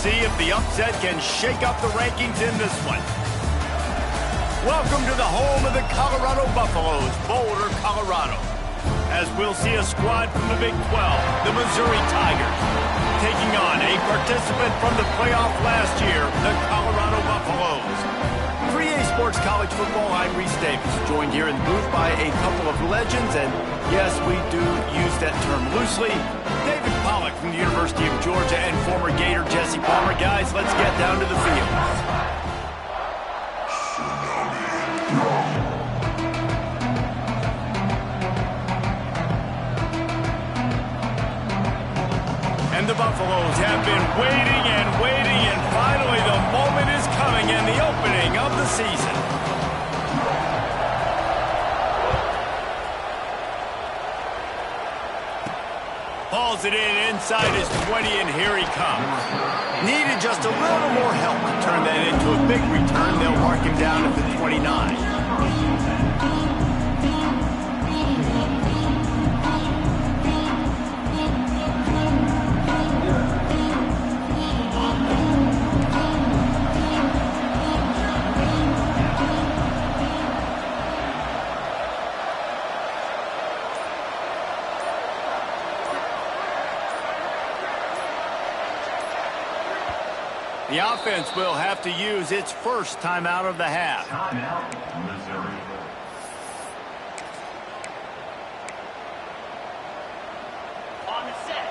see if the upset can shake up the rankings in this one. Welcome to the home of the Colorado Buffaloes, Boulder, Colorado. As we'll see a squad from the Big 12, the Missouri Tigers, taking on a participant from the playoff last year, the Colorado Buffaloes. For EA Sports College Football, I'm Reese Davis, joined here in the booth by a couple of legends, and yes, we do use that term loosely. David Pollack from the University of Georgia and former Gator Jesse Palmer. Guys, let's get down to the field. And the Buffaloes have been waiting and waiting, and finally the moment is coming and the opening of the season. Hauls it in inside his 20, and here he comes. Needed just a little more help to turn that into a big return. They'll mark him down at the 29. The offense will have to use its first timeout of the half. Timeout, Missouri. On the set.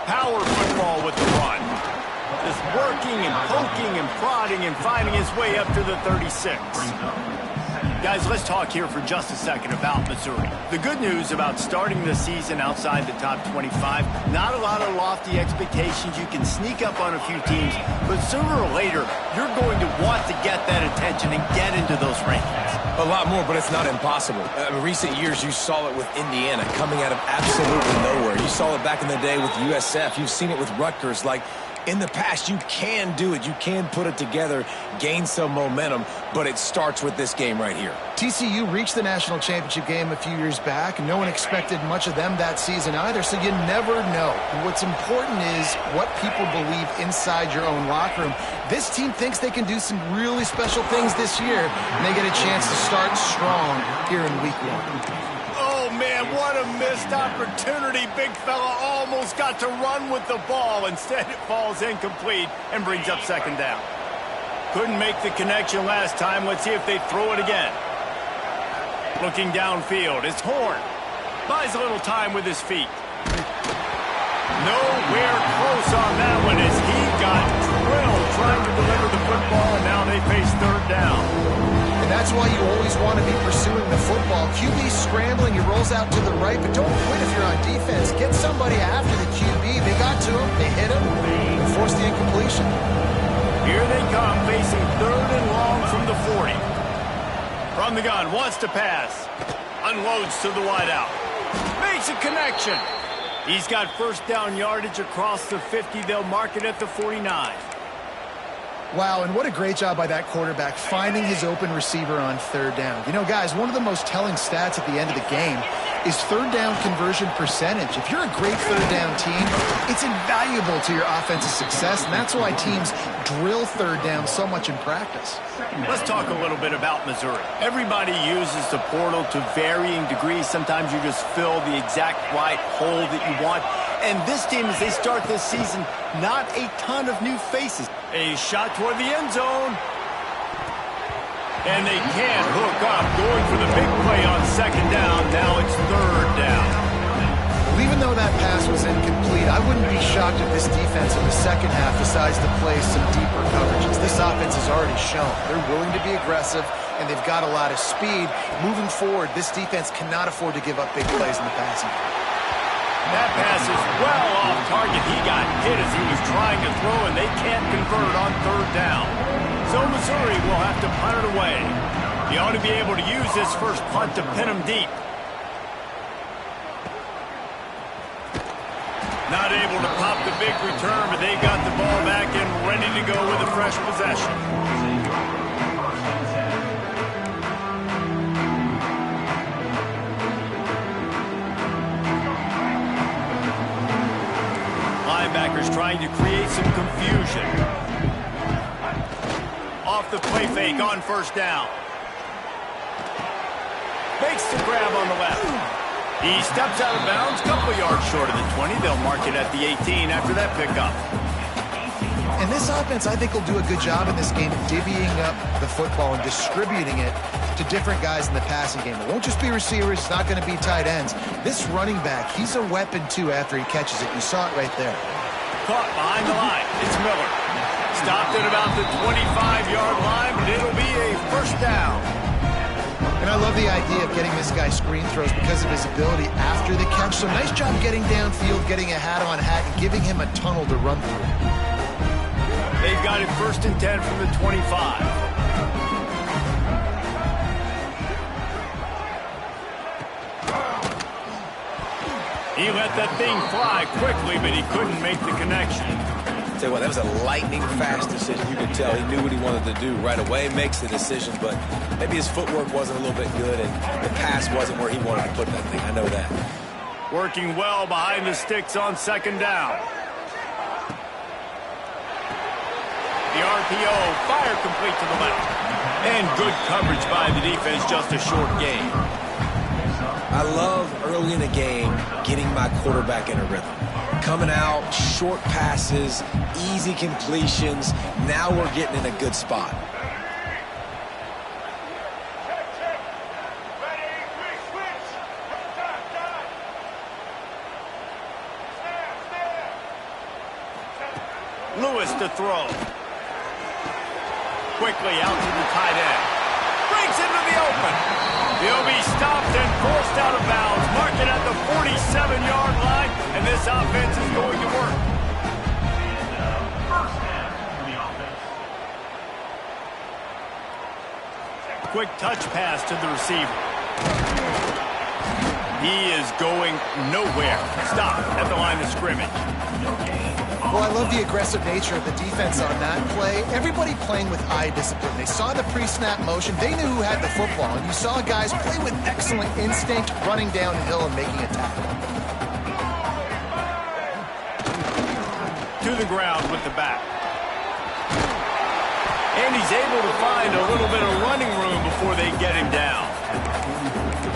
Power football with the run. Just working and poking and prodding and finding his way up to the 36. Guys, let's talk here for just a second about Missouri. The good news about starting the season outside the top 25, not a lot of lofty expectations. You can sneak up on a few teams, but sooner or later, you're going to want to get that attention and get into those rankings. A lot more, but it's not impossible. In recent years, you saw it with Indiana coming out of absolutely nowhere. You saw it back in the day with USF. You've seen it with Rutgers. Like, in the past, you can do it. You can put it together, gain some momentum, but it starts with this game right here. TCU reached the national championship game a few years back. No one expected much of them that season either, so you never know. And what's important is what people believe inside your own locker room. This team thinks they can do some really special things this year, and they get a chance to start strong here in week 1. Oh, man, what a missed opportunity. Big fella almost got to run with the ball. Instead, it falls incomplete and brings up second down. Couldn't make the connection last time. Let's see if they throw it again. Looking downfield, it's Horn. Buys a little time with his feet. Nowhere close on that one as he got drilled trying to deliver the football, and now they face third down. And that's why you always want to be pursuing the football. QB's scrambling, he rolls out to the right, but don't quit if you're on defense. Get somebody after the QB. They got to him, they hit him, and forced the incompletion. Here they come, facing third and long from the 40. From the gun, wants to pass. Unloads to the wideout. Makes a connection. He's got first down yardage across the 50. They'll mark it at the 49. Wow, and what a great job by that quarterback finding his open receiver on third down. You know, guys, one of the most telling stats at the end of the game is third down conversion percentage. If you're a great third down team, it's invaluable to your offensive success, and that's why teams drill third down so much in practice. Let's talk a little bit about Missouri. Everybody uses the portal to varying degrees. Sometimes you just fill the exact right hole that you want. And this team, as they start this season, not a ton of new faces. A shot toward the end zone. And they can't hook up, going for the big play on second down. Now it's third down. Well, even though that pass was incomplete, I wouldn't be shocked if this defense in the second half decides to play some deeper coverages. This offense has already shown they're willing to be aggressive, and they've got a lot of speed. Moving forward, this defense cannot afford to give up big plays in the passing game. That pass is well off target. He got hit as he was trying to throw, and they can't convert on third down. So Missouri will have to punt it away. He ought to be able to use this first punt to pin him deep. Not able to pop the big return, but they got the ball back and ready to go with a fresh possession. linebackers trying to create some confusion. Off the play fake on first down. Makes the grab on the left. He steps out of bounds, couple yards short of the 20. They'll mark it at the 18 after that pickup. And this offense, I think, will do a good job in this game of divvying up the football and distributing it to different guys in the passing game. It won't just be receivers. It's not going to be tight ends. This running back, he's a weapon, too, after he catches it. You saw it right there. Caught behind the line. It's Miller. Stopped at about the 25-yard line, but it'll be a first down. And I love the idea of getting this guy screen throws because of his ability after the catch. So nice job getting downfield, getting a hat-on-hat, and giving him a tunnel to run through. They've got it 1st and 10 from the 25. He let that thing fly quickly, but he couldn't make the connection. Tell you what, that was a lightning-fast decision. You could tell he knew what he wanted to do right away. Makes the decision, but maybe his footwork wasn't a little bit good, and the pass wasn't where he wanted to put that thing. I know that. Working well behind the sticks on 2nd down. The RPO, fire complete to the left. And good coverage by the defense, just a short gain. I love early in the game getting my quarterback in a rhythm. Coming out, short passes, easy completions. Now we're getting in a good spot. Lewis to throw. Quickly out to the tight end. Breaks into the open. He'll be stopped and forced out of bounds. Mark it at the 47-yard line, and this offense is going to work. First down for the offense. Quick touch pass to the receiver. He is going nowhere. Stop at the line of scrimmage. Well, I love the aggressive nature of the defense on that play. Everybody playing with eye discipline. They saw the pre-snap motion. They knew who had the football. And you saw guys play with excellent instinct, running downhill and making a tackle. To the ground with the back. And he's able to find a little bit of running room before they get him down.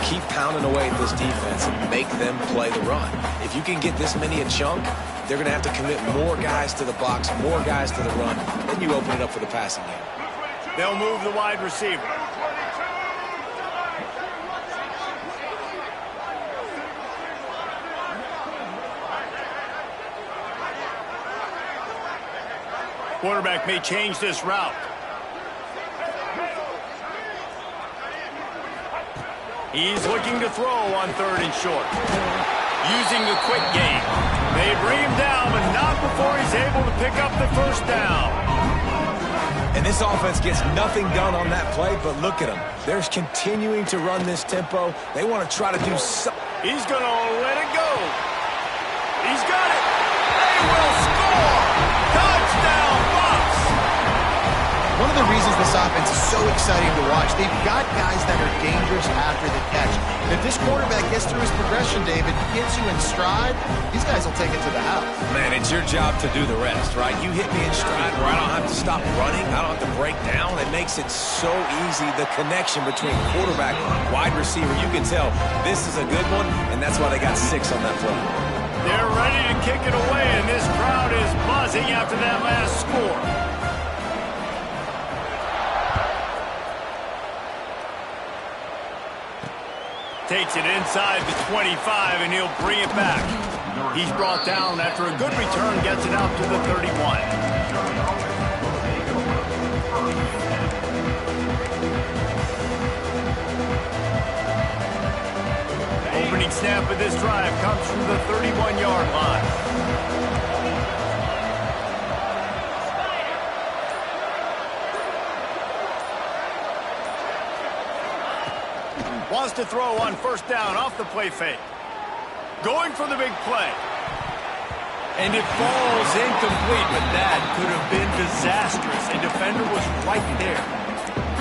Keep pounding away at this defense and make them play the run. If you can get this many a chunk, they're going to have to commit more guys to the box, more guys to the run. Then you open it up for the passing game. They'll move the wide receiver. Quarterback may change this route. He's looking to throw on 3rd and short. Using the quick game. They bring him down, but not before he's able to pick up the first down. And this offense gets nothing done on that play, but look at them. They're continuing to run this tempo. They want to try to do something. He's going to let it go. He's got it. They will score. Touchdown, Bucks. One of the reasons this offense is so exciting to watch, they've got guys that are dangerous after the catch. And if this quarterback gets through his progression, David, gets you in stride, these guys will take it to the house. Man, it's your job to do the rest, right? You hit me in stride where I don't have to stop running. I don't have to break down. It makes it so easy, the connection between quarterback and wide receiver. You can tell this is a good one, and that's why they got 6 on that play. They're ready to kick it away, and this crowd is buzzing after that last score. Takes it inside the 25, and he'll bring it back. He's brought down after a good return, gets it out to the 31. Opening snap of this drive comes from the 31-yard line. Wants to throw on first down off the play fake. Going for the big play. And it falls incomplete, but that could have been disastrous. A defender was right there.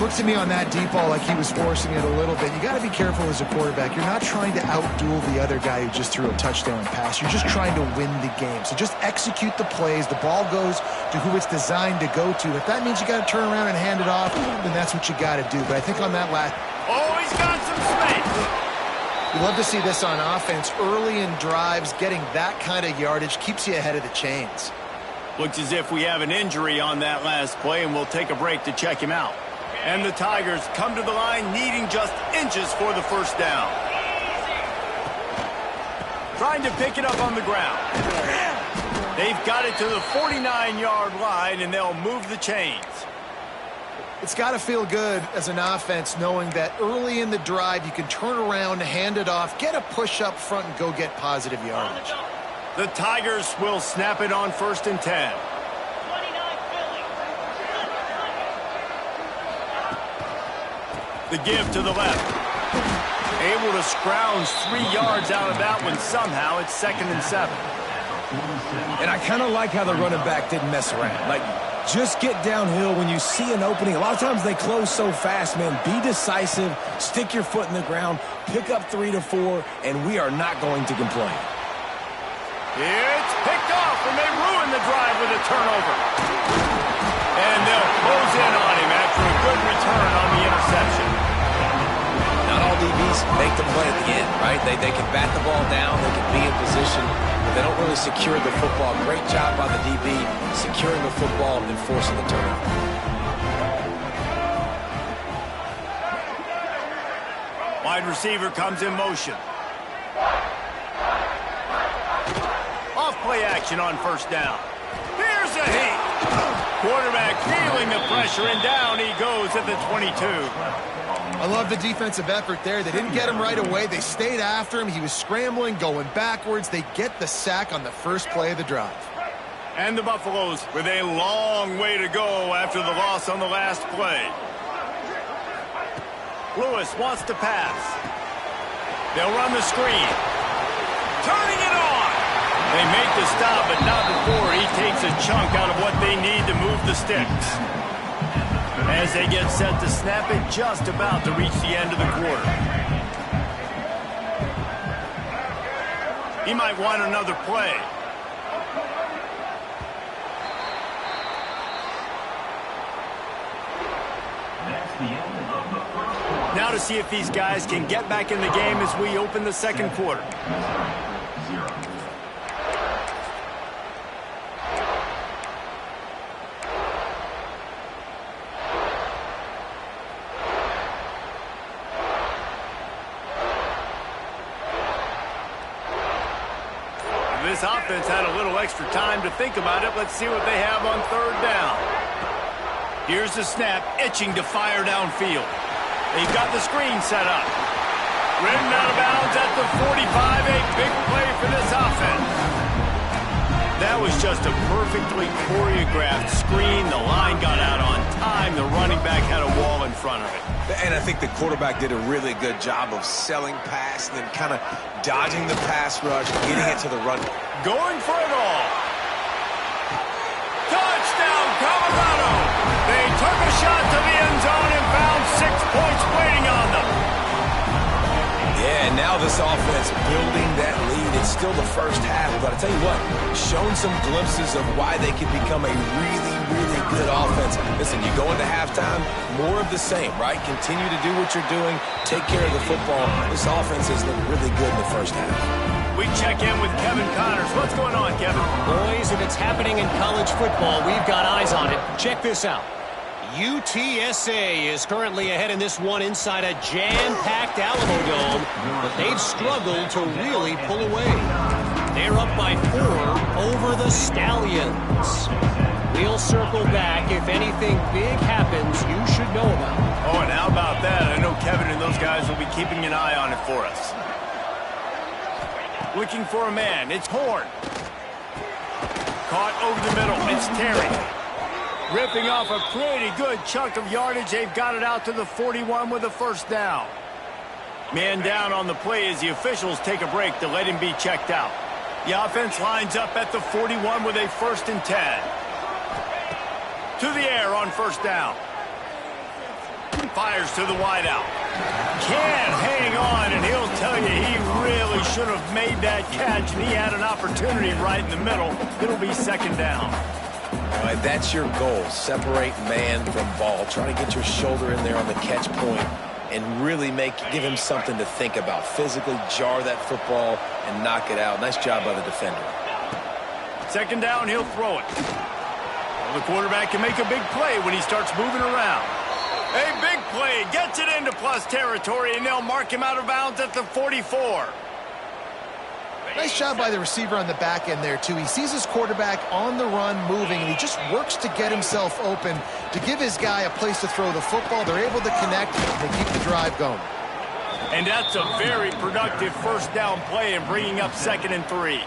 Looked to me on that deep ball like he was forcing it a little bit. You got to be careful as a quarterback. You're not trying to outduel the other guy who just threw a touchdown pass. You're just trying to win the game. So just execute the plays. The ball goes to who it's designed to go to. If that means you got to turn around and hand it off, then that's what you got to do. But I think on that last... Oh, he's got some space. You love to see this on offense. Early in drives, getting that kind of yardage keeps you ahead of the chains. Looks as if we have an injury on that last play, and we'll take a break to check him out. And the Tigers come to the line needing just inches for the first down. Trying to pick it up on the ground. They've got it to the 49-yard line, and they'll move the chains. It's got to feel good as an offense knowing that early in the drive you can turn around, hand it off, get a push up front, and go get positive yardage. The Tigers will snap it on 1st and 10. The give to the left. Able to scrounge 3 yards out of that one somehow. It's 2nd and 7. And I kind of like how the running back didn't mess around. Like, just get downhill when you see an opening. A lot of times they close so fast, man. Be decisive, stick your foot in the ground, pick up 3 to 4, and we are not going to complain. It's picked off, and they ruin the drive with a turnover. And they'll close in on him after a good return on the interception. Not all DBs make the play at the end, right? They can bat the ball down, they can be in position, but they don't really secure the football. Great job by the DB securing the football and forcing the turnover. Wide receiver comes in motion. Off play action on 1st down. Here's a heat. Quarterback feeling the pressure, and down he goes at the 22. I love the defensive effort there. They didn't get him right away. They stayed after him. He was scrambling, going backwards. They get the sack on the first play of the drive. And the Buffaloes with a long way to go after the loss on the last play. Lewis wants to pass. They'll run the screen. Turning it on. They make the stop, but not before he takes a chunk out of what they need to move the sticks. As they get set to snap it, just about to reach the end of the quarter. He might want another play. Now to see if these guys can get back in the game as we open the 2nd quarter. This offense had a little extra time to think about it. Let's see what they have on 3rd down. Here's the snap, itching to fire downfield. They've got the screen set up. Ridden out of bounds at the 45. A big play for this offense. That was just a perfectly choreographed screen. The line got out on time. The running back had a wall in front of it. And I think the quarterback did a really good job of selling pass and then kind of dodging the pass rush, getting it to the run. Going for it all. Touchdown, Colorado. They took a shot to the end zone and found 6 points waiting on them. Yeah, and now this offense building that lead. It's still the first half, but I tell you what, shown some glimpses of why they can become a really, really good offense. Listen, you go into halftime, more of the same, right? Continue to do what you're doing, take care of the football. This offense has looked really good in the first half. We check in with Kevin Connors. What's going on, Kevin? Boys, if it's happening in college football, we've got eyes on it. Check this out. UTSA is currently ahead in this one inside a jam-packed Alamo Dome, but they've struggled to really pull away. They're up by 4 over the Stallions. We'll circle back. If anything big happens, you should know about it. Oh, and how about that? I know Kevin and those guys will be keeping an eye on it for us. Looking for a man. It's Horn. Caught over the middle. It's Terry. Ripping off a pretty good chunk of yardage. They've got it out to the 41 with a 1st down. Man down on the play as the officials take a break to let him be checked out. The offense lines up at the 41 with a 1st and 10. To the air on 1st down. fires to the wideout. Can't hang on, and he'll tell you he really should have made that catch, and he had an opportunity right in the middle. It'll be second down. All right, that's your goal. Separate man from ball. Try to get your shoulder in there on the catch point and really give him something to think about. Physically jar that football and knock it out. Nice job by the defender. Second down, he'll throw it. Well, the quarterback can make a big play when he starts moving around. A big play, gets it into plus territory, and they'll mark him out of bounds at the 44. Nice job by the receiver on the back end there, too. He sees his quarterback on the run moving, and he just works to get himself open to give his guy a place to throw the football. They're able to connect, and they keep the drive going. And that's a very productive first down play and bringing up 2nd and 3.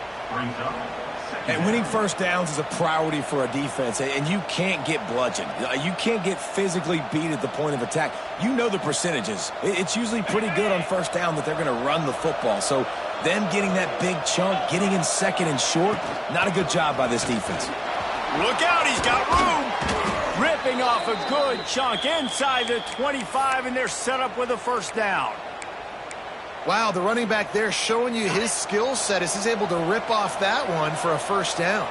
And winning first downs is a priority for a defense, and you can't get bludgeoned. You can't get physically beat at the point of attack. You know the percentages. It's usually pretty good on first down that they're going to run the football. So them getting that big chunk, getting in 2nd and short, not a good job by this defense. Look out, he's got room. Ripping off a good chunk inside the 25, and they're set up with a first down. Wow, the running back there showing you his skill set as he's able to rip off that one for a first down.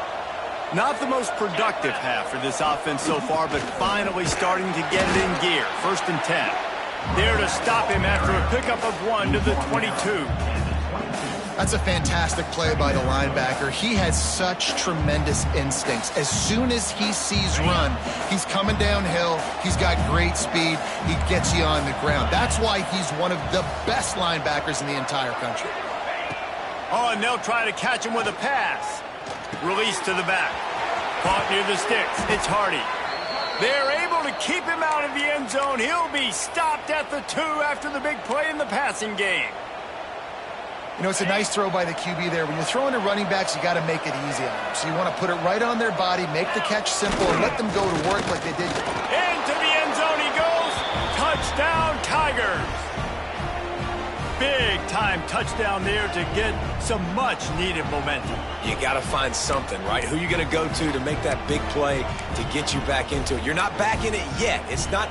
Not the most productive half for this offense so far, but finally starting to get it in gear. 1st and 10. There to stop him after a pickup of 1 to the 22. That's a fantastic play by the linebacker. He has such tremendous instincts. As soon as he sees run, he's coming downhill. He's got great speed. He gets you on the ground. That's why he's one of the best linebackers in the entire country. Oh, and they'll try to catch him with a pass. Release to the back. Caught near the sticks. It's Hardy. They're able to keep him out of the end zone. He'll be stopped at the 2 after the big play in the passing game. You know, it's a nice throw by the QB there. When you're throwing to running backs, you got to make it easy on them. So you want to put it right on their body, make the catch simple, and let them go to work like they did. Into the end zone he goes. Touchdown, Tigers. Big-time touchdown there to get some much-needed momentum. You got to find something, right? Who you going to go to make that big play to get you back into it? You're not back in it yet. It's not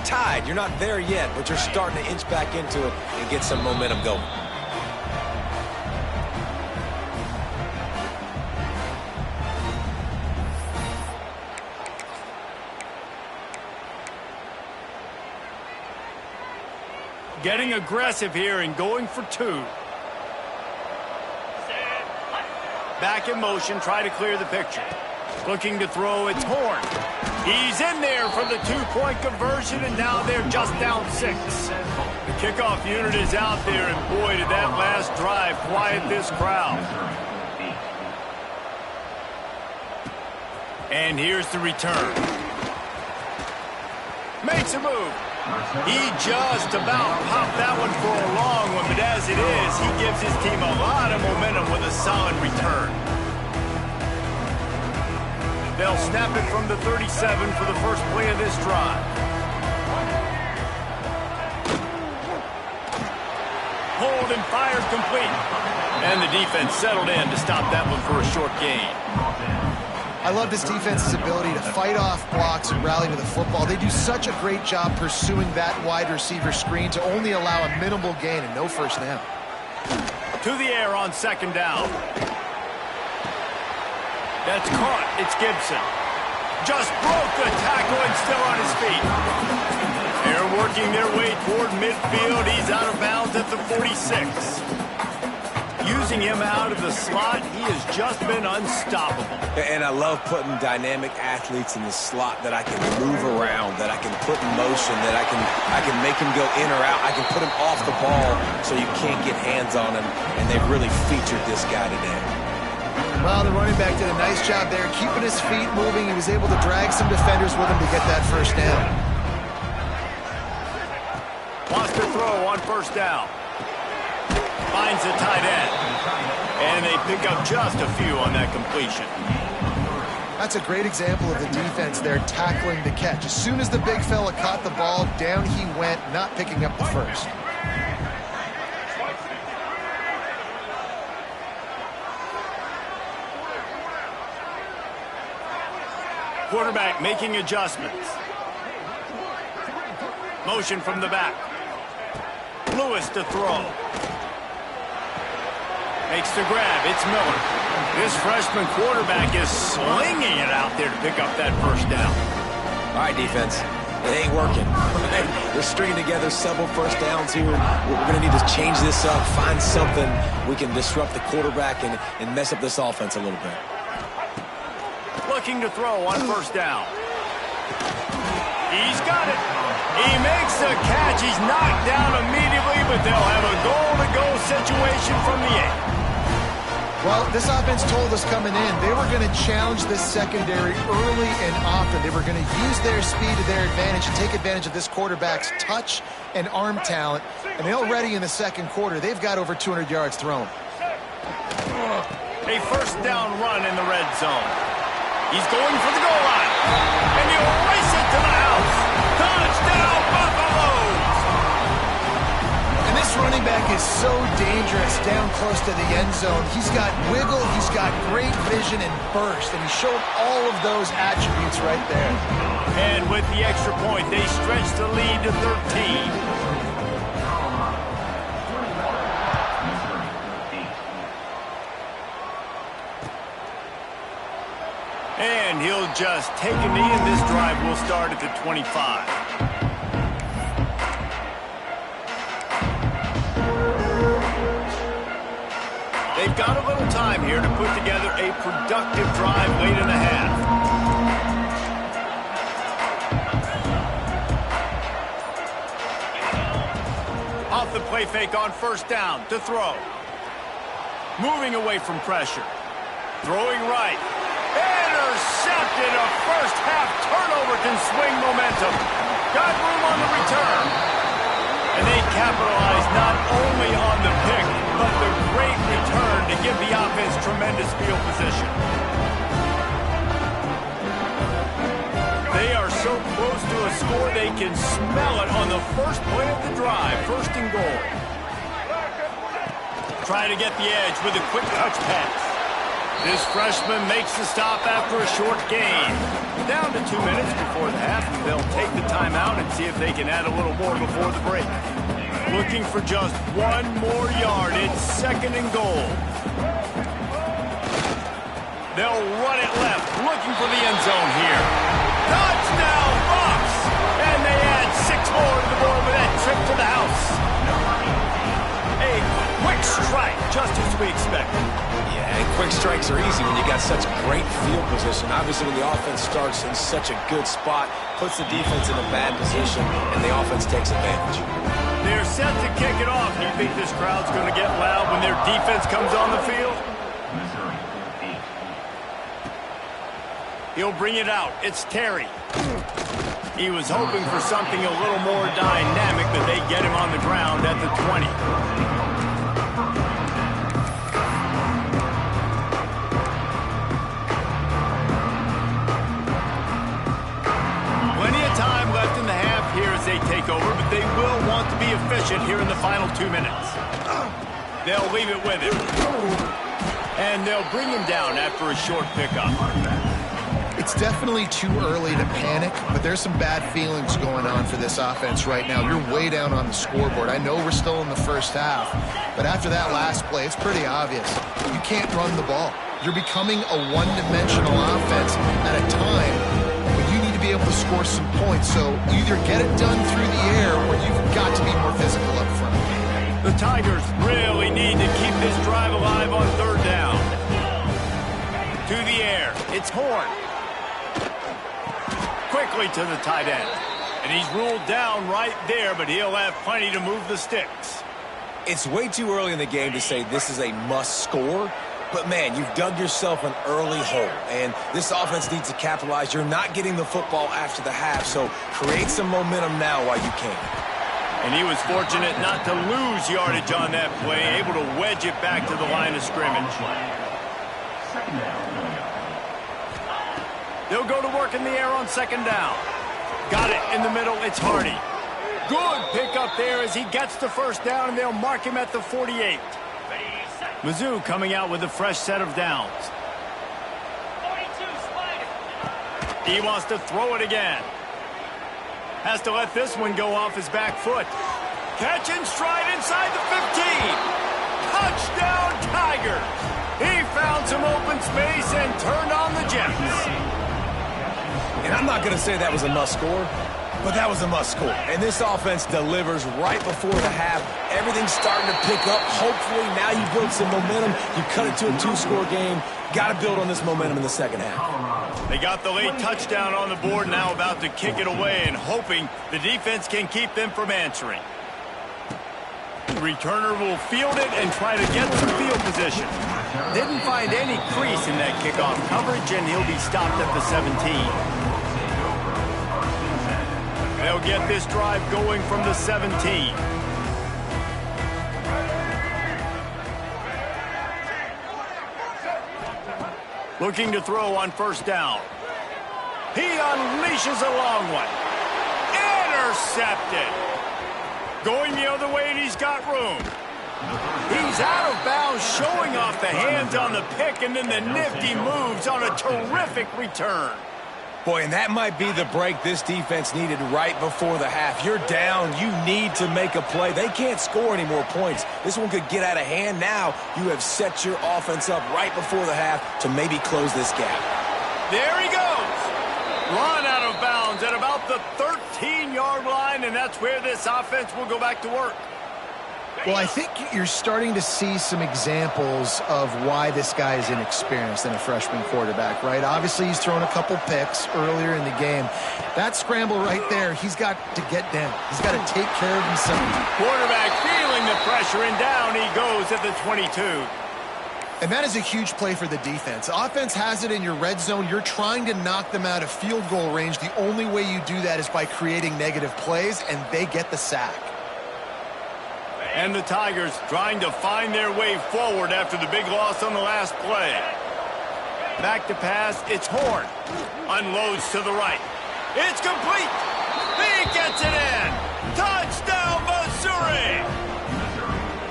tied. You're not there yet, but you're starting to inch back into it and get some momentum going. Getting aggressive here and going for 2. Back in motion, try to clear the picture. Looking to throw, it's Horn. He's in there for the 2-point conversion, and now they're just down 6. The kickoff unit is out there, and boy, did that last drive quiet this crowd. And here's the return. Makes a move. He just about popped that one for a long one, but as it is, he gives his team a lot of momentum with a solid return. They'll snap it from the 37 for the first play of this drive. Hold and fired complete. And the defense settled in to stop that one for a short gain. I love this defense's ability to fight off blocks and rally to the football. They do such a great job pursuing that wide receiver screen to only allow a minimal gain and no first down. To the air on 2nd down. That's caught. It's Gibson. Just broke the tackle and still on his feet. They're working their way toward midfield. He's out of bounds at the 46. Using him out of the slot, he has just been unstoppable. And I love putting dynamic athletes in the slot that I can move around, that I can put in motion, that I can make him go in or out. I can put him off the ball so you can't get hands on him, and they've really featured this guy today. Well, the running back did a nice job there, keeping his feet moving. He was able to drag some defenders with him to get that first down. Wants to throw on first down. Finds the tight end. And they pick up just a few on that completion. That's a great example of the defense there tackling the catch. As soon as the big fella caught the ball, down he went, not picking up the first. Quarterback making adjustments. Motion from the back. Lewis to throw. Makes the grab. It's Miller. This freshman quarterback is slinging it out there to pick up that first down. All right, defense. It ain't working. They're stringing together several first downs here. We're going to need to change this up, find something we can disrupt the quarterback and mess up this offense a little bit. Looking to throw on first down. He's got it. He makes the catch. He's knocked down immediately, but they'll have a goal-to-go situation from the 8. Well, this offense told us coming in they were going to challenge this secondary early and often. They were going to use their speed to their advantage and take advantage of this quarterback's touch and arm talent. And already in the second quarter, they've got over 200 yards thrown. A first down run in the red zone. He's going for the goal line. And he'll race it to the house. Touchdown, Buffaloes! And this running back is so dangerous down close to the end zone. He's got wiggle, he's got great vision and burst, and he showed all of those attributes right there. And with the extra point, they stretch the lead to 13. And he'll just take a knee, and this drive will start at the 25. They've got a little time here to put together a productive drive late in the half. Off the play fake on first down to throw. Moving away from pressure. Throwing right. Intercepted. A first half turnover can swing momentum. Got room on the return. And they capitalize not only on the pick, but the great return to give the offense tremendous field position. They are so close to a score they can smell it on the first play of the drive. First and goal. Trying to get the edge with a quick touch pass. This freshman makes the stop after a short gain. Down to 2 minutes before the half, and they'll take the timeout and see if they can add a little more before the break. Looking for just one more yard. It's second and goal. They'll run it left, looking for the end zone here. Touchdown, Bucks! And they add 6 more to the board with that trip to the house. A quick strike, just as we expected. Yeah, and quick strikes are easy when you got such great field position. Obviously, when the offense starts in such a good spot, puts the defense in a bad position, and the offense takes advantage. They're set to kick it off. Do you think this crowd's going to get loud when their defense comes on the field? He'll bring it out. It's Terry. He was hoping for something a little more dynamic, but they get him on the ground at the 20. Plenty of time left in the half here as they take over, but they will want to be efficient here in the final 2 minutes. They'll leave it with him. And they'll bring him down after a short pickup. It's definitely too early to panic, but there's some bad feelings going on for this offense right now. You're way down on the scoreboard. I know we're still in the first half, but after that last play, it's pretty obvious. You can't run the ball. You're becoming a one-dimensional offense at a time when you need to be able to score some points. So either get it done through the air or you've got to be more physical up front. The Tigers really need to keep this drive alive on third down. To the air. It's Horn. Quickly to the tight end. And he's ruled down right there, but he'll have plenty to move the sticks. It's way too early in the game to say this is a must score. But, man, you've dug yourself an early hole, and this offense needs to capitalize. You're not getting the football after the half, so create some momentum now while you can. And he was fortunate not to lose yardage on that play, able to wedge it back to the line of scrimmage. They'll go to work in the air on second down. Got it in the middle. It's Hardy. Good pickup there as he gets the first down, and they'll mark him at the 48. Mizzou coming out with a fresh set of downs. 42, Spider. He wants to throw it again. Has to let this one go off his back foot. Catch and stride inside the 15. Touchdown, Tigers. He found some open space and turned on the Jets. And I'm not going to say that was a must score, but that was a must score. And this offense delivers right before the half. Everything's starting to pick up. Hopefully now you build some momentum. You cut it to a 2-score game. Got to build on this momentum in the second half. They got the late touchdown on the board, now about to kick it away and hoping the defense can keep them from answering. The returner will field it and try to get some field position. Didn't find any crease in that kickoff coverage, and he'll be stopped at the 17. They'll get this drive going from the 17. Looking to throw on first down. He unleashes a long one. Intercepted. Going the other way, and he's got room. He's out of bounds, showing off the hands on the pick, and then the nifty moves on a terrific return. Boy, and that might be the break this defense needed right before the half. You're down. You need to make a play. They can't score any more points. This one could get out of hand. Now you have set your offense up right before the half to maybe close this gap. There he goes. Run out of bounds at about the 13-yard line, and that's where this offense will go back to work. Well, I think you're starting to see some examples of why this guy is inexperienced in a freshman quarterback, right? Obviously, he's thrown a couple picks earlier in the game. That scramble right there, he's got to get down. He's got to take care of himself. Quarterback feeling the pressure, and down he goes at the 22. And that is a huge play for the defense. Offense has it in your red zone. You're trying to knock them out of field goal range. The only way you do that is by creating negative plays, and they get the sack. And the Tigers trying to find their way forward after the big loss on the last play. Back to pass, it's Horn. Unloads to the right. It's complete. He gets it in. Touchdown, Missouri.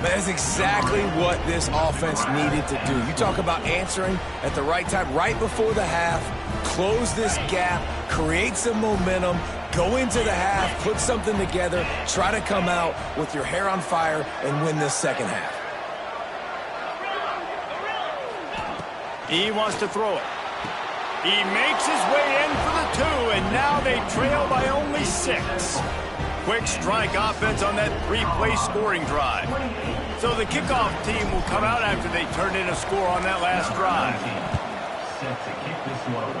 That's exactly what this offense needed to do. You talk about answering at the right time, right before the half, close this gap, create some momentum, go into the half, put something together, try to come out with your hair on fire and win this second half. He wants to throw it. He makes his way in for the 2, and now they trail by only 6. Quick strike offense on that 3-play scoring drive. So the kickoff team will come out after they turn in a score on that last drive. Set to kick this one.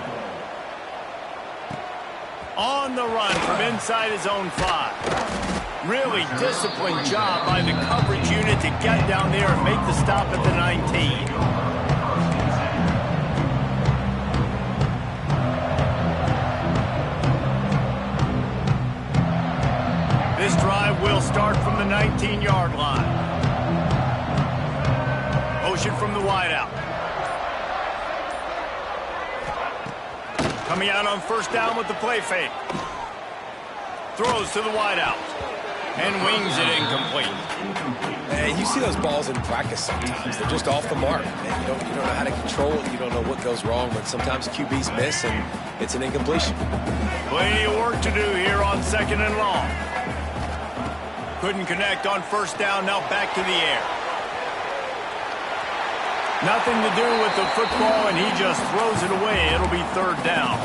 On the run from inside his own 5. Really disciplined job by the coverage unit to get down there and make the stop at the 19. This drive will start from the 19-yard line. Motion from the wideout. Coming out on first down with the play fake. Throws to the wideout. And wings it incomplete. Man, you see those balls in practice sometimes. They're just off the mark. Man, you don't know how to control it. You don't know what goes wrong, but sometimes QBs miss, and it's an incompletion. Plenty of work to do here on second and long. Couldn't connect on first down, now back to the air. Nothing to do with the football, and he just throws it away. It'll be third down.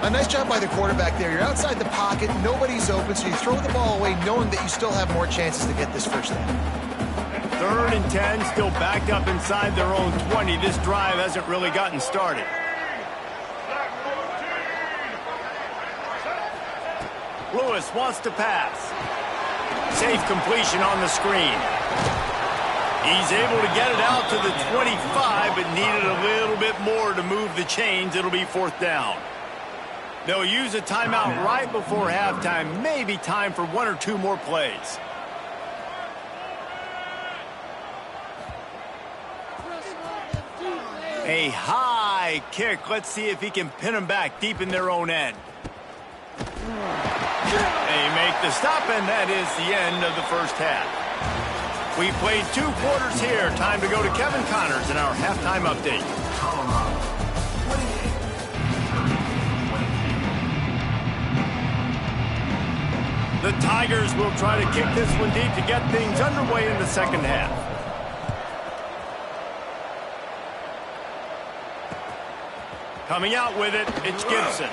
A nice job by the quarterback there. You're outside the pocket, nobody's open, so you throw the ball away knowing that you still have more chances to get this first down. 3rd and 10, still backed up inside their own 20. This drive hasn't really gotten started. Lewis wants to pass. Safe completion on the screen. He's able to get it out to the 25, but needed a little bit more to move the chains. It'll be 4th down. They'll use a timeout right before halftime. Maybe time for 1 or 2 more plays. A high kick. Let's see if he can pin them back deep in their own end. They make the stop, and that is the end of the first half. We played 2 quarters here. Time to go to Kevin Connors in our halftime update. The Tigers will try to kick this one deep to get things underway in the second half. Coming out with it, it's Gibson.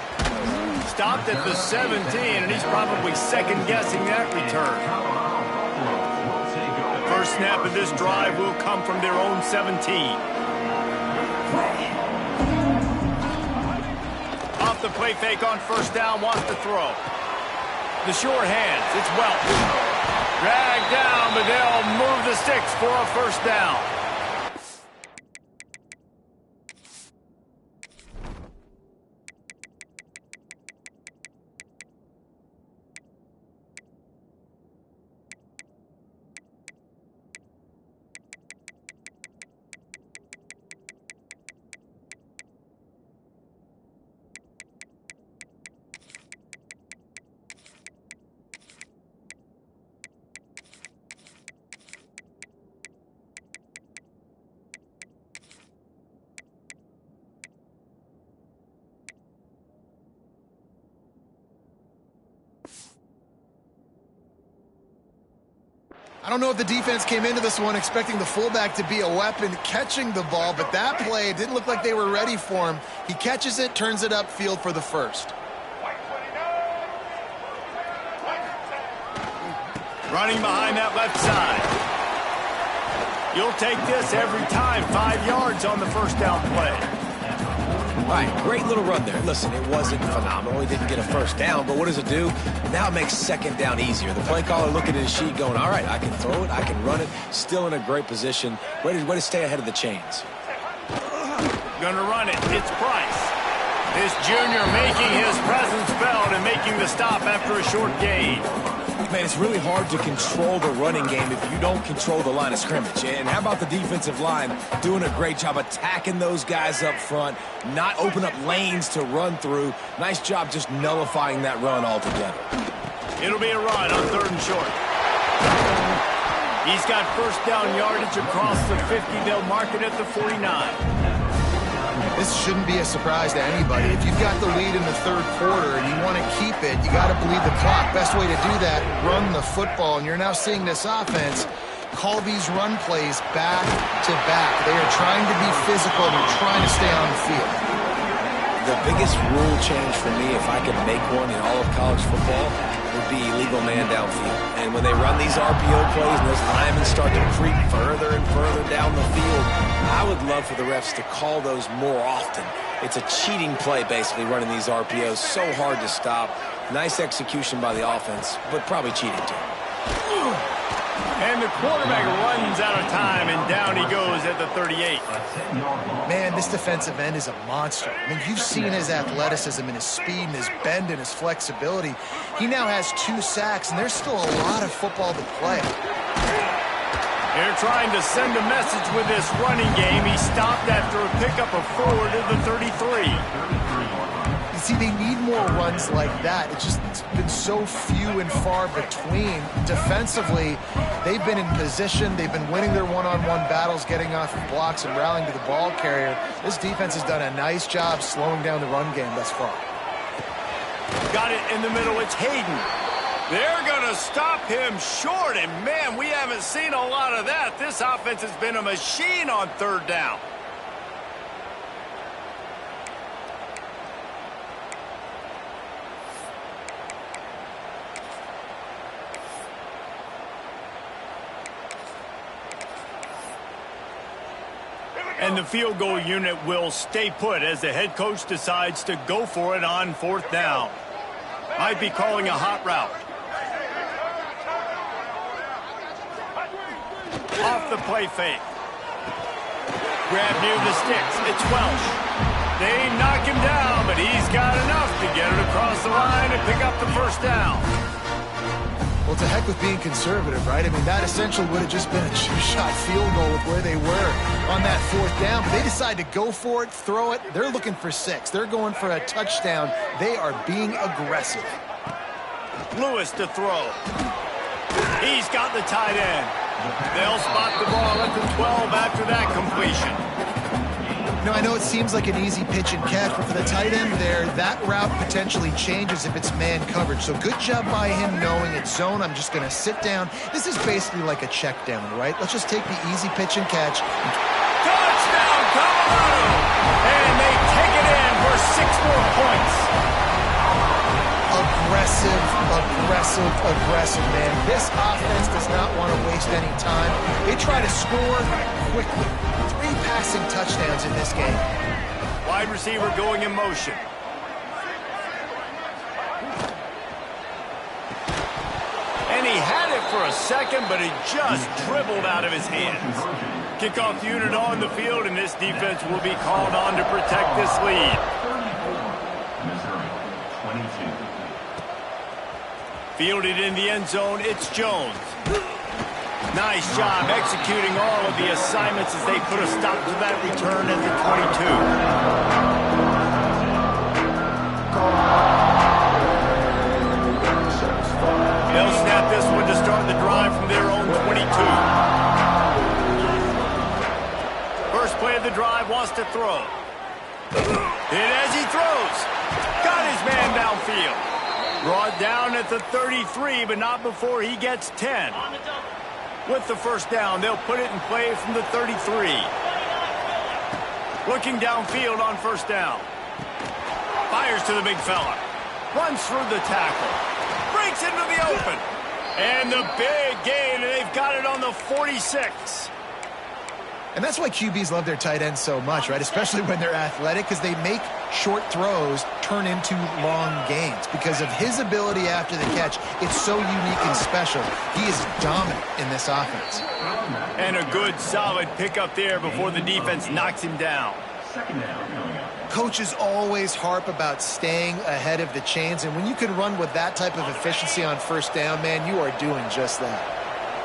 Stopped at the 17, and he's probably second-guessing that return. First snap of this drive will come from their own 17. Off the play fake on first down, wants to throw. The short hands, it's Welch. Dragged down, but they'll move the sticks for a first down. I don't know if the defense came into this one expecting the fullback to be a weapon catching the ball, but that play didn't look like they were ready for him. He catches it, turns it upfield for the first. Running behind that left side. You'll take this every time. 5 yards on the first down play. All right, great little run there. Listen, it wasn't phenomenal. He didn't get a first down, but what does it do? Now it makes second down easier. The play caller looking at his sheet going, all right, I can throw it, I can run it. Still in a great position. Way to stay ahead of the chains. Gonna run it. It's Price. This junior making his presence felt and making the stop after a short gain. Man, it's really hard to control the running game if you don't control the line of scrimmage. And how about the defensive line doing a great job attacking those guys up front, not open up lanes to run through. Nice job just nullifying that run altogether. It'll be a run on 3rd and short. He's got first down yardage across the 50. They'll mark it at the 49. This shouldn't be a surprise to anybody. If you've got the lead in the 3rd quarter and you want to keep it, you got to bleed the clock. Best way to do that, run the football. And you're now seeing this offense call these run plays back to back. They are trying to be physical and they're trying to stay on the field. The biggest rule change for me, if I could make one in all of college football, would be illegal man downfield. And when they run these RPO plays and those linemen start to creep further and further down the field, I would love for the refs to call those more often. It's a cheating play, basically, running these RPOs. So hard to stop. Nice execution by the offense, but probably cheating too. And the quarterback runs out of time, and down he goes at the 38. Man, this defensive end is a monster. I mean, you've seen his athleticism and his speed and his bend and his flexibility. He now has 2 sacks, and there's still a lot of football to play. They're trying to send a message with this running game. He stopped after a pickup of 4 to the 33. You see, they need more runs like that. It's been so few and far between. Defensively, they've been in position. They've been winning their one-on-one battles, getting off of blocks and rallying to the ball carrier. This defense has done a nice job slowing down the run game thus far. Got it in the middle. It's Hayden. They're going to stop him short, and man, we haven't seen a lot of that. This offense has been a machine on 3rd down. And the field goal unit will stay put as the head coach decides to go for it on 4th down. Might be calling a hot route. Off the play fake. Grab near the sticks. It's Welch. They knock him down, but he's got enough to get it across the line and pick up the first down. Well, to heck with being conservative, right? I mean, that essentially would have just been a 2-shot field goal with where they were on that 4th down. But they decide to go for it, throw it. They're looking for 6. They're going for a touchdown. They are being aggressive. Lewis to throw. He's got the tight end. They'll spot the ball at the 12 after that completion. You know, I know it seems like an easy pitch and catch, but for the tight end there, that route potentially changes if it's man coverage. So good job by him knowing it's zone. I'm just going to sit down. This is basically like a check down, right? Let's just take the easy pitch and catch. Touchdown, Colorado! And they take it in for 6 more points. Aggressive, man. This offense does not want to waste any time. They try to score quickly. 3 passing touchdowns in this game. Wide receiver going in motion. And he had it for a second, but it just dribbled out of his hands. Kickoff unit on the field, and this defense will be called on to protect this lead. Fielded in the end zone, it's Jones. Nice job executing all of the assignments as they put a stop to that return at the 22. They'll snap this one to start the drive from their own 22. First play of the drive, wants to throw. And as he throws, got his man downfield. Brought down at the 33, but not before he gets 10. With the first down, they'll put it in play from the 33. Looking downfield on first down. Fires to the big fella. Runs through the tackle. Breaks into the open. And the big gain, and they've got it on the 46. And that's why QBs love their tight ends so much, right? Especially when they're athletic, because they make short throws turn into long gains. Because of his ability after the catch, it's so unique and special. He is dominant in this offense. And a good, solid pickup there before the defense knocks him down. Coaches always harp about staying ahead of the chains, and when you can run with that type of efficiency on first down, man, you are doing just that.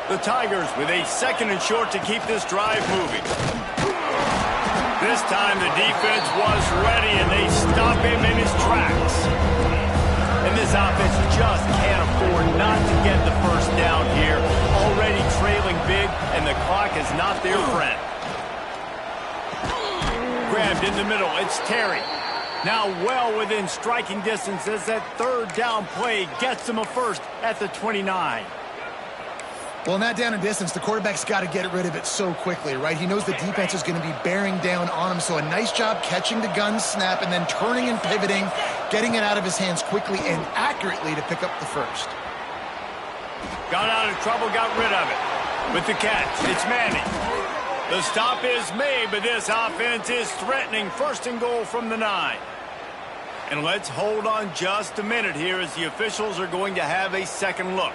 The Tigers with a 2nd and short to keep this drive moving. This time the defense was ready, and they stop him in his tracks. And this offense just can't afford not to get the first down here. Already trailing big, and the clock is not their friend. Grabbed in the middle, it's Terry. Now well within striking distance as that 3rd down play gets him a first at the 29. Well, in that down and distance, the quarterback's got to get rid of it so quickly, right? He knows the defense is going to be bearing down on him, so a nice job catching the gun snap and then turning and pivoting, getting it out of his hands quickly and accurately to pick up the first. Got out of trouble, got rid of it. With the catch, it's Manning. The stop is made, but this offense is threatening. 1st and goal from the 9. And let's hold on just a minute here as the officials are going to have a second look.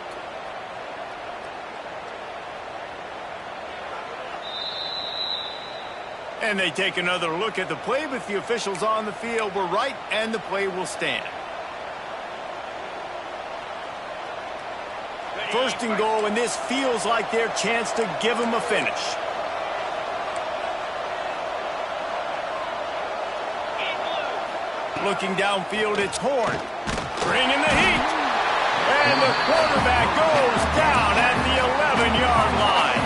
And they take another look at the play, but the officials on the field were right, and the play will stand. 1st and goal, and this feels like their chance to give them a finish. Looking downfield, it's Horn. Bringing the heat. And the quarterback goes down at the 11-yard line.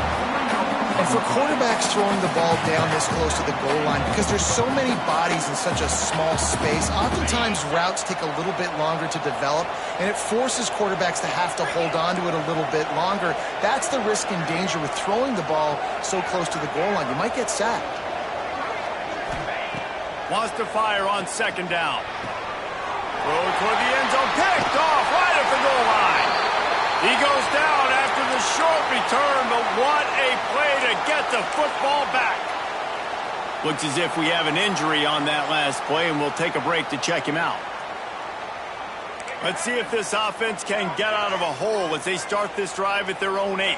And for quarterbacks throwing the ball down this close to the goal line, because there's so many bodies in such a small space, oftentimes routes take a little bit longer to develop, and it forces quarterbacks to have to hold on to it a little bit longer. That's the risk and danger with throwing the ball so close to the goal line. You might get sacked. Wants to fire on 2nd down. Throw toward the end zone, picked off right at the goal line. He goes down after the short return, but what a play to get the football back. Looks as if we have an injury on that last play, and we'll take a break to check him out. Let's see if this offense can get out of a hole as they start this drive at their own 8.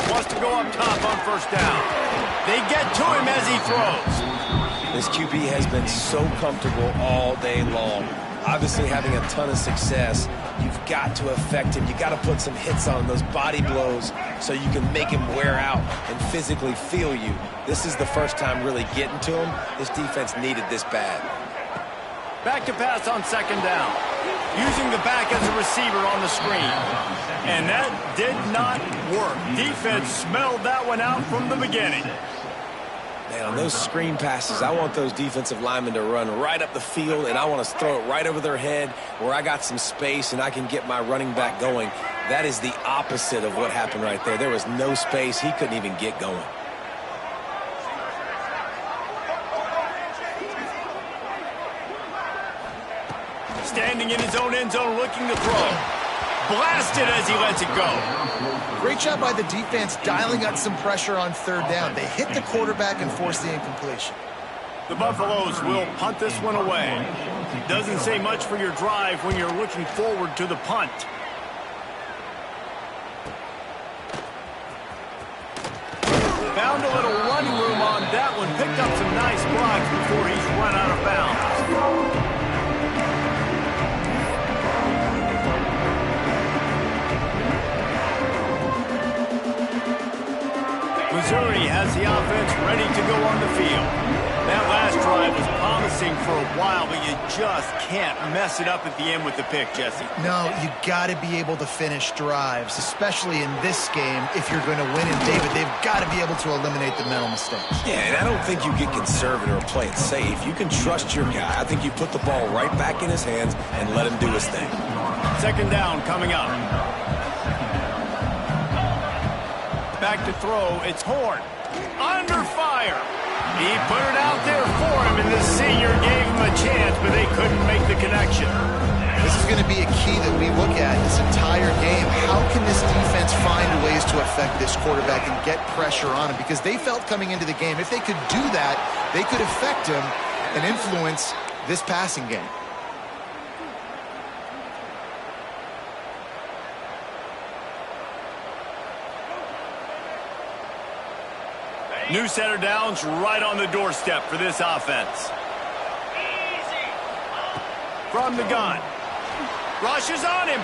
Wants to go up top on 1st down. They get to him as he throws. This QB has been so comfortable all day long. Obviously having a ton of success. You've got to affect him. You got to put some hits on those body blows so you can make him wear out and physically feel you. This is the first time really getting to him. This defense needed this bad. Back to pass on second down. Using the back as a receiver on the screen. And that did not work. Defense smelled that one out from the beginning. Man, on those screen passes, I want those defensive linemen to run right up the field, and I want to throw it right over their head where I got some space and I can get my running back going. That is the opposite of what happened right there. There was no space. He couldn't even get going. Standing in his own end zone looking to throw. Blasted as he lets it go. Great job by the defense dialing up some pressure on third down. They hit the quarterback and forced the incompletion. The Buffaloes will punt this one away. Doesn't say much for your drive when you're looking forward to the punt. Found a little running room on that one. Picked up some nice blocks before he's run out of bounds. Missouri has the offense ready to go on the field. That last drive was promising for a while, but you just can't mess it up at the end with the pick, Jesse. No, you got to be able to finish drives, especially in this game. If you're going to win, and David, they've got to be able to eliminate the mental mistakes. Yeah, and I don't think you get conservative or play it safe. You can trust your guy. I think you put the ball right back in his hands and let him do his thing. Second down coming up. Back to throw, it's Horn. Under fire. He put it out there for him, and the senior gave him a chance, but they couldn't make the connection. This is going to be a key that we look at this entire game. How can this defense find ways to affect this quarterback and get pressure on him? Because they felt coming into the game, if they could do that, they could affect him and influence this passing game. New set of downs right on the doorstep for this offense. From the gun. Rushes on him.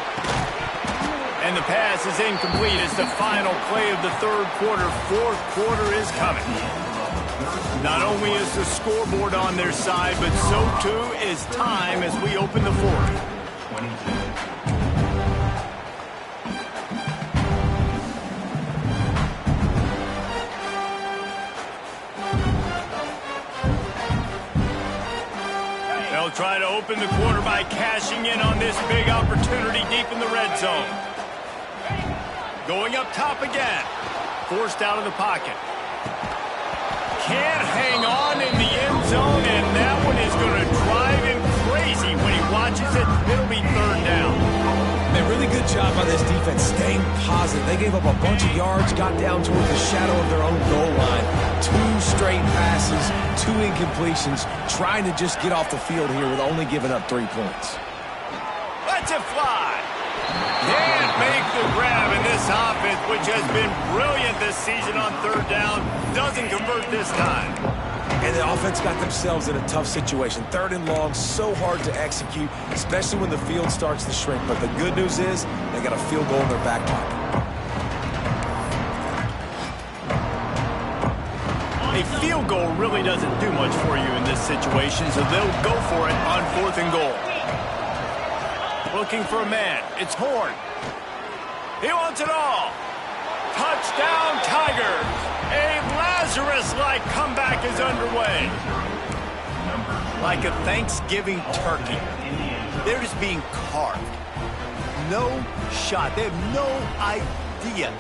And the pass is incomplete as the final play of the third quarter. Fourth quarter is coming. Not only is the scoreboard on their side, but so too is time as we open the fourth. 22. They'll try to open the quarter by cashing in on this big opportunity deep in the red zone. Going up top again. Forced out of the pocket. Can't hang on in the end zone, and that one is going to drive him crazy when he watches it. It'll be third down. Man, really good job by this defense staying positive. They gave up a bunch of yards, got down toward the shadow of their own goal line. 2 straight passes, 2 incompletions, trying to just get off the field here with only giving up 3 points. Lets it fly. Can't make the grab, in this offense, which has been brilliant this season on third down, doesn't convert this time. And the offense got themselves in a tough situation. Third and long, so hard to execute, especially when the field starts to shrink. But the good news is they got a field goal in their back pocket. A field goal really doesn't do much for you in this situation, so they'll go for it on 4th and goal. Looking for a man. It's Horn. He wants it all. Touchdown, Tigers. A Lazarus-like comeback is underway. Like a Thanksgiving turkey. They're just being carved. No shot. They have no idea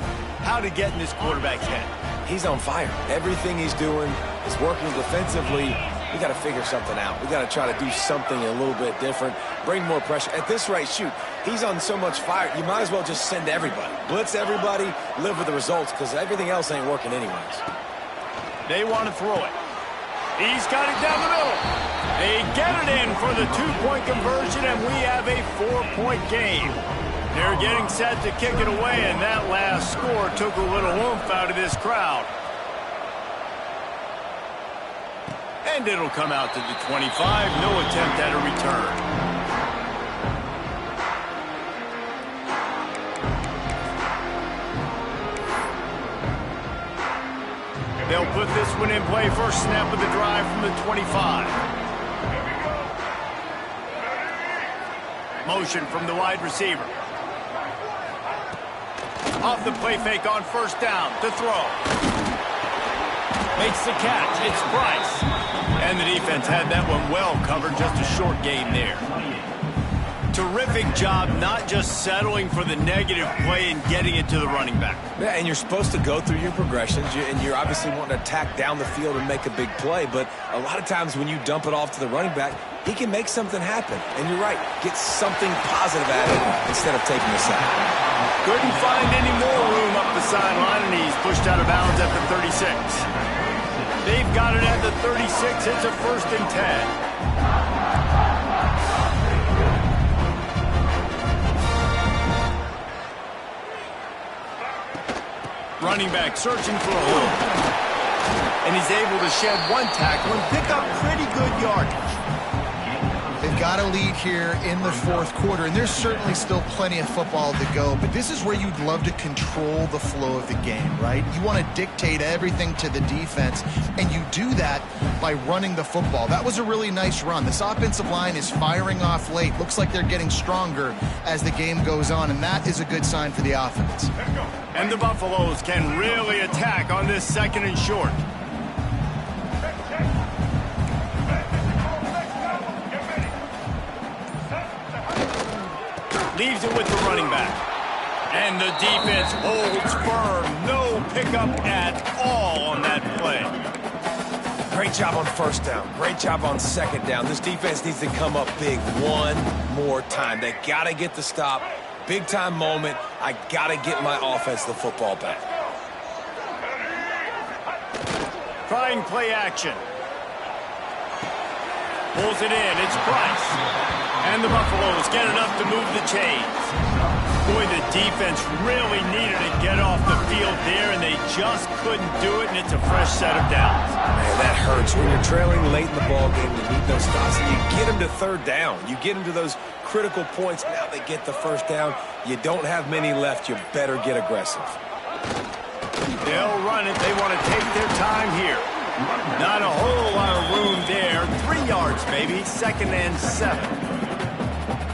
how to get in this quarterback's head. He's on fire. Everything he's doing is working defensively. We got to figure something out. We got to try to do something a little bit different, bring more pressure. At this rate, shoot, he's on so much fire, you might as well just send everybody. Blitz everybody, live with the results, because everything else ain't working anyways. They want to throw it. He's got it down the middle. They get it in for the 2-point conversion, and we have a 4-point game. They're getting set to kick it away, and that last score took a little oomph out of this crowd. And it'll come out to the 25. No attempt at a return. They'll put this one in play. First snap of the drive from the 25. motion from the wide receiver. Off the play fake on first down to throw. Makes the catch. It's Price. And the defense had that one well covered. Just a short gain there. Terrific job not just settling for the negative play and getting it to the running back. Yeah, and you're supposed to go through your progressions, and you're obviously wanting to attack down the field and make a big play, but a lot of times when you dump it off to the running back, he can make something happen. And you're right, get something positive out of it instead of taking a sack. Couldn't find any more room up the sideline, and he's pushed out of bounds at the 36. They've got it at the 36. It's a 1st and 10. Running back searching for a hole. And he's able to shed one tackle and pick up pretty good yardage. They've got a lead here in the 4th quarter, and there's certainly still plenty of football to go, but this is where you'd love to control the flow of the game, right? You want to dictate everything to the defense, and you do that by running the football. That was a really nice run. This offensive line is firing off late. Looks like they're getting stronger as the game goes on, and that is a good sign for the offense. And the Buffaloes can really attack on this 2nd and short. Leaves it with the running back. And the defense holds firm. No pickup at all on that play. Great job on first down. Great job on 2nd down. This defense needs to come up big one more time. They got to get the stop. Big time moment. I got to get my offense the football back. Trying play action. Pulls it in. It's Price. And the Buffaloes get enough to move the chains. Boy, the defense really needed to get off the field there, and they just couldn't do it, and it's a fresh set of downs. Man, that hurts. When you're trailing late in the ball game, you need those stops, and you get them to 3rd down. You get them to those critical points. Now they get the 1st down. You don't have many left. You better get aggressive. They'll run it. They want to take their time here. Not a whole lot of room there. 3 yards, maybe. 2nd and 7.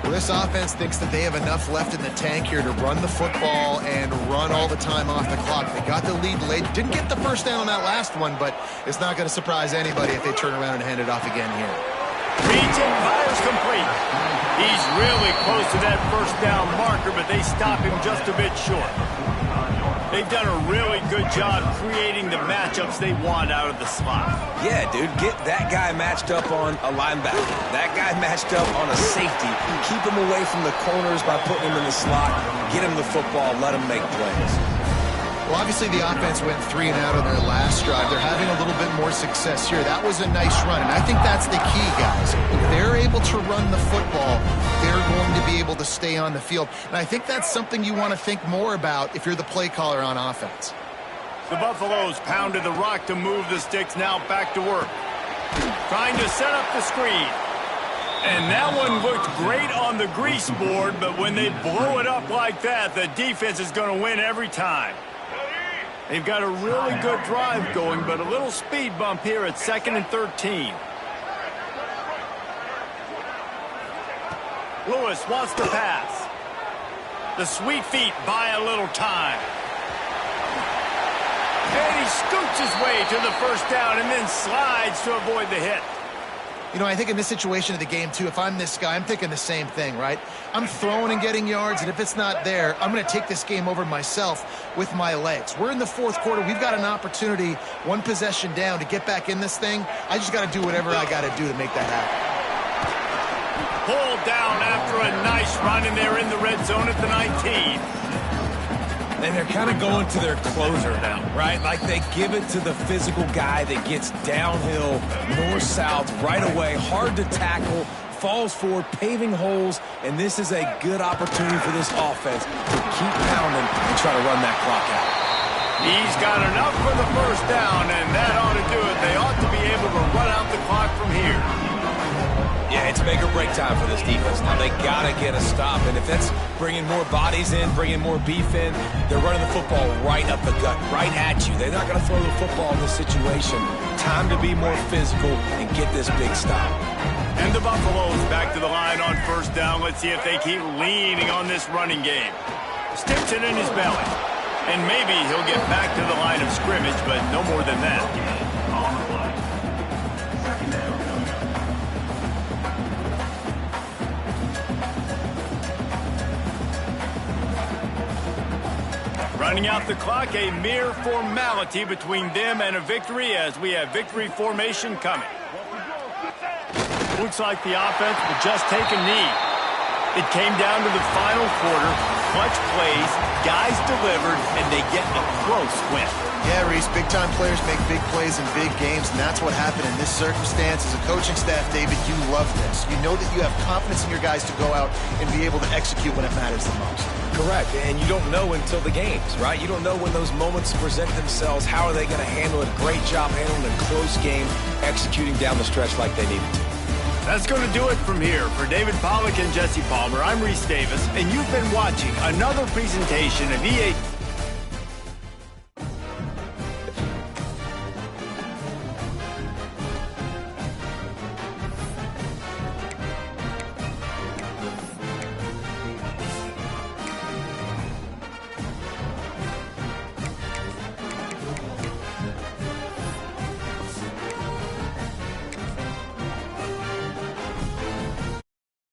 Well, this offense thinks that they have enough left in the tank here to run the football and run all the time off the clock. They got the lead late. Didn't get the 1st down on that last one, but it's not going to surprise anybody if they turn around and hand it off again here. Reaching, fires complete. He's really close to that 1st down marker, but they stop him just a bit short. They've done a really good job creating the matchups they want out of the slot. Yeah, dude, get that guy matched up on a linebacker. That guy matched up on a safety. Keep him away from the corners by putting him in the slot. Get him the football. Let him make plays. Well, obviously the offense went 3 and out on their last drive. They're having a little bit more success here. That was a nice run, and I think that's the key, guys. If they're able to run the football, they're going to be able to stay on the field. And I think that's something you want to think more about if you're the play caller on offense. The Buffaloes pounded the rock to move the sticks, now back to work. Trying to set up the screen. And that one looked great on the grease board, but when they blow it up like that, the defense is going to win every time. They've got a really good drive going, but a little speed bump here at 2nd and 13. Lewis wants to pass. The sweet feet buy a little time. And he scoots his way to the 1st down and then slides to avoid the hit. You know, I think in this situation of the game, too, if I'm this guy, I'm thinking the same thing, right? I'm throwing and getting yards, and if it's not there, I'm going to take this game over myself with my legs. We're in the 4th quarter. We've got an opportunity, 1 possession down, to get back in this thing. I just got to do whatever I got to do to make that happen. Pulled down after a nice run, and they're in the red zone at the 19. And they're kind of going to their closer now, right? Like they give it to the physical guy that gets downhill, north-south, right away, hard to tackle, falls forward, paving holes, and this is a good opportunity for this offense to keep pounding and try to run that clock out. He's got enough for the 1st down, and that ought to do it. They ought to be able to run out the clock from here. Yeah, it's make or break time for this defense. Now they got to get a stop, and if that's bringing more bodies in, bringing more beef in, they're running the football right up the gut, right at you. They're not going to throw the football in this situation. Time to be more physical and get this big stop. And the Buffaloes back to the line on first down. Let's see if they keep leaning on this running game. Sticks it in his belly. And maybe he'll get back to the line of scrimmage, but no more than that. On the play. Second down. Running out the clock, a mere formality between them and a victory as we have victory formation coming. Looks like the offense will just take a knee. It came down to the final quarter. Clutch plays, guys delivered, and they get a close win. Yeah, Reese, big-time players make big plays in big games, and that's what happened in this circumstance. As a coaching staff, David, you love this. You know that you have confidence in your guys to go out and be able to execute when it matters the most. Correct, and you don't know until the games, right? You don't know when those moments present themselves. How are they going to handle it? Great job handling a close game, executing down the stretch like they needed to. That's going to do it from here. For David Pollack and Jesse Palmer, I'm Reese Davis, and you've been watching another presentation of EA...